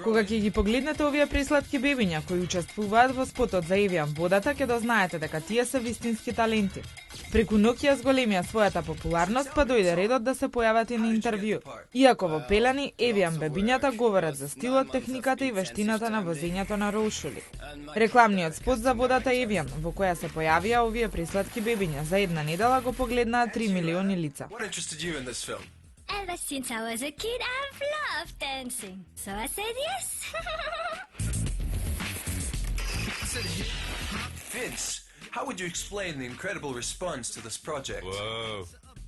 Кога ќе ги погледнете овие пресладки бебиња кои учествуваат во спотот за Evian водата, ќе дознаете дека тие се вистински таленти. Преку ноќ ја зголемија својата популарност, па дојде редот да се појават и на интервју. Иако во пелени, Evian бебињата говорат за стилот, техниката и вештината на возењето на роушули. Рекламниот спот за водата Evian, во која се појавија овие пресладки бебиња, за една недела го погледнаа 3 милиони лица. Ever since I was a kid, I've loved dancing. So I said yes. Vince, how would you explain the incredible response to this project? Whoa.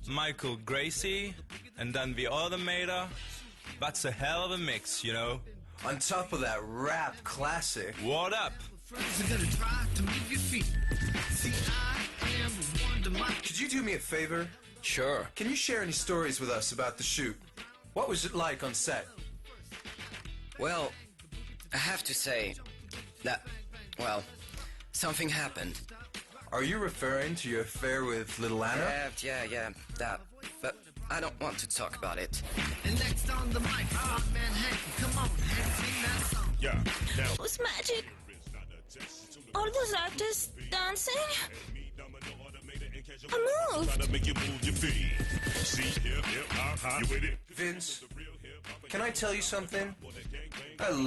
Michael Gracie and then the other Mater. That's a hell of a mix, you know? On top of that rap classic. What up? Could you do me a favor? Sure. Can you share any stories with us about the shoot? What was it like on set? Well, I have to say that, well, something happened. Are you referring to your affair with Little Anna? Yeah, that. But I don't want to talk about it. And next on the mic, oh man, Hank, come on, Hank, sing that song. Yeah, It was magic. All those artists dancing. I moved. Vince, can I tell you something? I love